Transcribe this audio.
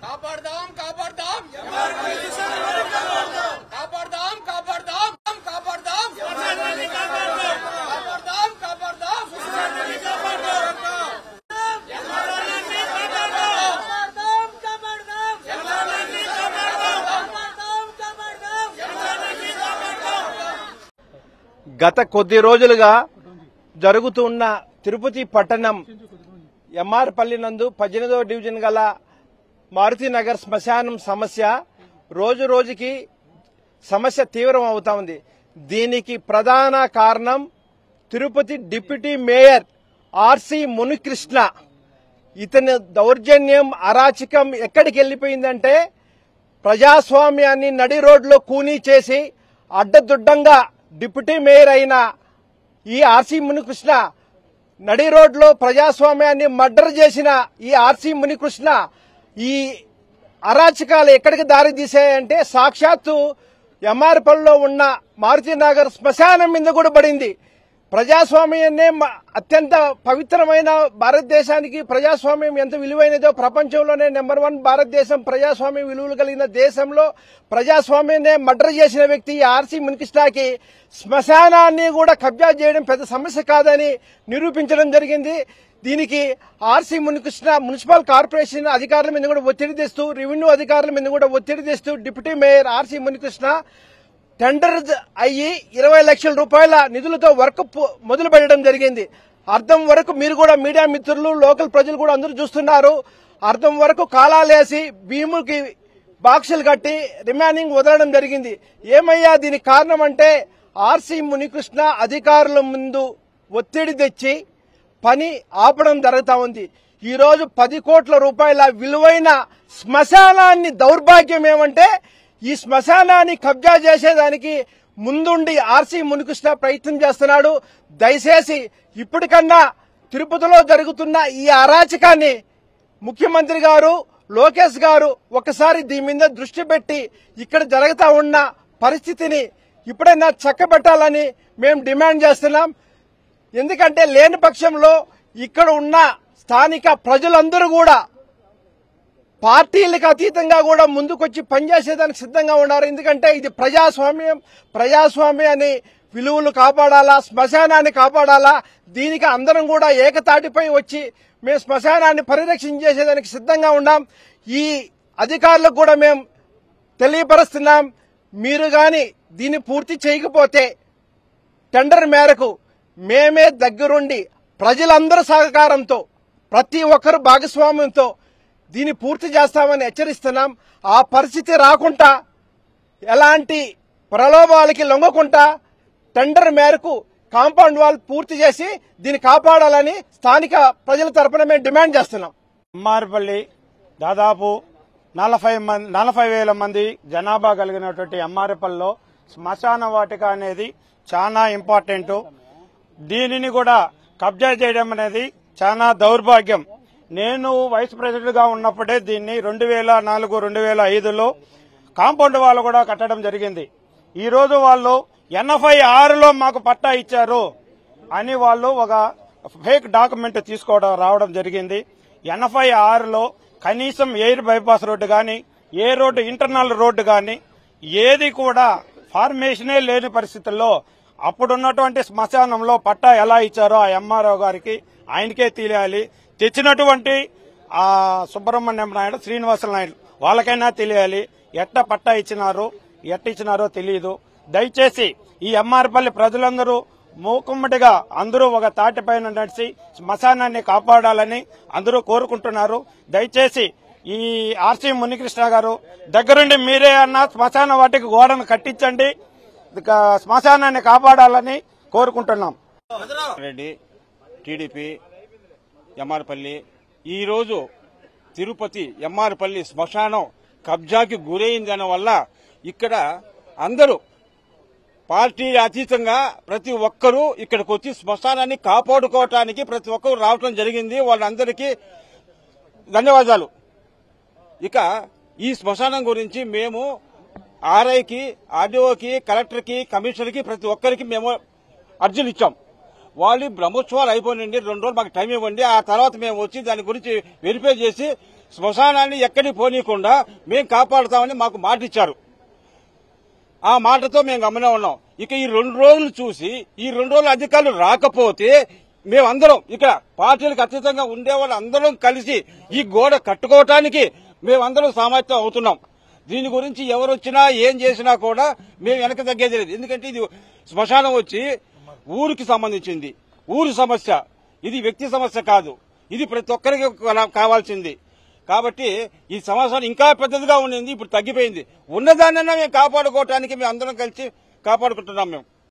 కాపాడదాం కాపాడదాం కాపాడదాం కాపాడదాం కాపాడదాం కాపాడదాం కాపాడదాం గత కొద్ది రోజులుగా జరుగుతున్న తిరుపతి పట్టణం ఎంఆర్పల్లి నందు 18వ డివిజన్ గల మారుతినగర్ శ్మశానం సమస్య రోజు రోజుకి సమస్య తీవ్రం అవుతా ఉంది. దీనికి ప్రధాన కారణం Tirupati deputy mayor RC Munikrishna. ఇతని దౌర్జన్యం అరాచకం ఎక్కడికి వెళ్లిపోయిందంటే ప్రజాస్వామ్యాన్ని నడి రోడ్లో కూనీ చేసి అడ్డదుడ్డంగా డిప్యూటీ మేయర్ అయిన ఈ ఆర్సి మునికృష్ణ నడి రోడ్లో ప్రజాస్వామ్యాన్ని మర్డర్ చేసిన ఈ ఆర్సి మునికృష్ణ ఈ అరాచకాలు ఎక్కడికి దారి తీసాయంటే సాక్షాత్తు ఎంఆర్పల్లిలో ఉన్న మారుతినగర్ శ్మశానం మీద కూడా పడింది. ప్రజాస్వామ్యాన్నే అత్యంత పవిత్రమైన భారతదేశానికి ప్రజాస్వామ్యం ఎంత విలువైనదో ప్రపంచంలోనే నెంబర్ 1 భారతదేశం ప్రజాస్వామ్య విలువలు కలిగిన దేశంలో ప్రజాస్వామ్యాన్నే మర్డర్ చేసిన వ్యక్తి ఆర్సి మునికృష్ణకి శ్మశానాన్ని కూడా కబ్జా చేయడం పెద్ద సమస్య కాదని నిరూపించడం జరిగింది. దీనికి ఆర్సి మునికృష్ణ మున్సిపల్ కార్పొరేషన్ అధికారుల మీద కూడా ఒత్తిడి తెస్తూ రెవెన్యూ అధికారుల మీద కూడా ఒత్తిడి తెస్తూ deputy mayor RC Munikrishna tender అయ్యి 20 లక్షల రూపాయల నిధులతో వర్క్ మొదలు పెట్టడం జరిగింది. అర్థం వరకు మీరు కూడా మీడియా మిత్రులు లోకల్ ప్రజలు కూడా అందరూ చూస్తున్నారు. అర్థం వరకు కాలాలేసి భీముకి బాక్సులు కట్టి రిమైనింగ్ వదలడం జరిగింది. ఏమయ్యా దీనికి కారణం అంటే ఆర్సి మునికృష్ణ అధికారుల ముందు ఒత్తిడి తెచ్చి పని ఆపడం జరుగుతా ఉంది. ఈ రోజు 10 కోట్ల రూపాయల విలువైన శ్మశానాన్ని దౌర్భాగ్యం ఏమంటే ఈ శ్మశానాన్ని కబ్జా చేసేదానికి ముందుండి ఆర్సి మునికృష్ణ ప్రయత్నం చేస్తున్నాడు. దయచేసి ఇప్పటికన్నా తిరుపతిలో జరుగుతున్న ఈ అరాచకాన్ని ముఖ్యమంత్రి గారు లోకేష్ గారు ఒకసారి దీని మీద దృష్టి పెట్టి ఇక్కడ జరుగుతా ఉన్న పరిస్థితిని ఇప్పుడైనా చక్కబెట్టాలని మేము డిమాండ్ చేస్తున్నాం. ఎందుకంటే లేని పక్షంలో ఇక్కడ ఉన్న స్థానిక ప్రజలందరూ కూడా పార్టీలకు అతీతంగా కూడా ముందుకొచ్చి పనిచేసేదానికి సిద్ధంగా ఉన్నారు. ఎందుకంటే ఇది ప్రజాస్వామ్యాన్ని విలువలు కాపాడాలా, శ్మశానాన్ని కాపాడాలా. దీనికి అందరం కూడా ఏకతాటిపై వచ్చి మేము శ్మశానాన్ని పరిరక్షించేసేదానికి సిద్ధంగా ఉన్నాం. ఈ అధికారులకు కూడా మేము తెలియపరుస్తున్నాం. మీరు గాని దీన్ని పూర్తి చేయకపోతే టెండర్ మేరకు మేమే దగ్గరుండి ప్రజలందరూ సహకారంతో ప్రతి ఒక్కరు భాగస్వామ్యంతో దీన్ని పూర్తి చేస్తామని హెచ్చరిస్తున్నాం. ఆ పరిస్థితి రాకుండా ఎలాంటి ప్రలోభాలకి లొంగకుండా టెండర్ మేరకు కాంపౌండ్ వాల్ పూర్తి చేసి దీన్ని కాపాడాలని స్థానిక ప్రజల తరపున మేము డిమాండ్ చేస్తున్నాం. ఎంఆర్పల్లి దాదాపు 40,000 మంది జనాభా కలిగినటువంటి ఎంఆర్పల్లిలో శ్మశాన వాటిక అనేది చాలా ఇంపార్టెంట్. దీనిని కూడా కబ్జా చేయడం అనేది చాలా దౌర్భాగ్యం. నేను వైస్ ప్రెసిడెంట్ గా ఉన్నప్పుడే దీన్ని 2004-2005లో కాంపౌండ్ వాళ్ళు కూడా కట్టడం జరిగింది. ఈ రోజు వాళ్ళు 86లో మాకు పట్టా ఇచ్చారు అని వాళ్ళు ఒక ఫేక్ డాక్యుమెంట్ రావడం జరిగింది. 86లో కనీసం ఎయిర్ బైపాస్ రోడ్డు గాని ఏ రోడ్డు ఇంటర్నల్ రోడ్డు గాని ఏది కూడా ఫార్మేషనే లేని పరిస్థితుల్లో అప్పుడున్నటువంటి శ్మశానంలో పట్టా ఎలా ఇచ్చారో ఆ ఎంఆర్ఓ గారికి ఆయనకే తెలియాలి. తెచ్చినటువంటి ఆ సుబ్రహ్మణ్యం నాయుడు, శ్రీనివాస నాయుడు వాళ్ళకైనా తెలియాలి ఎట్ట పట్టా ఇచ్చినారో తెలియదు. దయచేసి ఈ ఎంఆర్పల్లి ప్రజలందరూ మూకుమ్మడిగా అందరూ ఒక తాటిపైన నడిచి శ్మశానాన్ని కాపాడాలని అందరూ కోరుకుంటున్నారు. దయచేసి ఈ ఆర్సి మునికృష్ణ గారు దగ్గరుండి మీరే అన్న శ్మశాన వాటికి గోడను కట్టించండి, శ్మశానాన్ని కాపాడాలని కోరుకుంటున్నాం. రెడ్డి టీడీపీ ఎంఆర్పల్లి ఈరోజు తిరుపతి ఎంఆర్పల్లి శ్మశానం కబ్జాకి గురైందన వల్ల ఇక్కడ అందరూ పార్టీ అతీతంగా ప్రతి ఒక్కరూ ఇక్కడికి వచ్చి శ్మశానాన్ని కాపాడుకోవటానికి ప్రతి ఒక్కరూ రావటం జరిగింది. వాళ్ళందరికీ ధన్యవాదాలు. ఇక ఈ శ్మశానం గురించి మేము ఆర్ఐకి, ఆర్డీఓకి, కలెక్టర్కి, కమిషనర్కి ప్రతి ఒక్కరికి మేము అర్జీలు ఇచ్చాం. వాళ్ళు బ్రహ్మోత్సవాలు అయిపోయినండి 2 రోజులు మాకు టైం ఇవ్వండి, ఆ తర్వాత మేము వచ్చి దాని గురించి వెరిఫై చేసి శ్మశానాన్ని ఎక్కడికి పోనీయకుండా మేము కాపాడుతామని మాకు మాట ఇచ్చారు. ఆ మాటతో మేము గమనే ఉన్నాం. ఇక ఈ 2 రోజులు చూసి ఈ 2 రోజులు అధికారులు రాకపోతే మేమందరం ఇక్కడ పార్టీలకు అతీతంగా ఉండే వాళ్ళు అందరం కలిసి ఈ గోడ కట్టుకోవటానికి మేమందరం సామర్థ్యం అవుతున్నాం. దీని గురించి ఎవరు వచ్చినా ఏం చేసినా కూడా మేము వెనక తగ్గేది లేదు. ఎందుకంటే ఇది శ్మశానం వచ్చి ఊరికి సంబంధించింది, ఊరి సమస్య. ఇది వ్యక్తి సమస్య కాదు, ఇది ప్రతి ఒక్కరికి కావాల్సింది. కాబట్టి ఈ శ్మశానం ఇంకా పెద్దదిగా ఉండింది, ఇప్పుడు తగ్గిపోయింది. ఉన్నదాన్నైనా మేము కాపాడుకోవటానికి మేము అందరం కలిసి కాపాడుకుంటున్నాం. మేము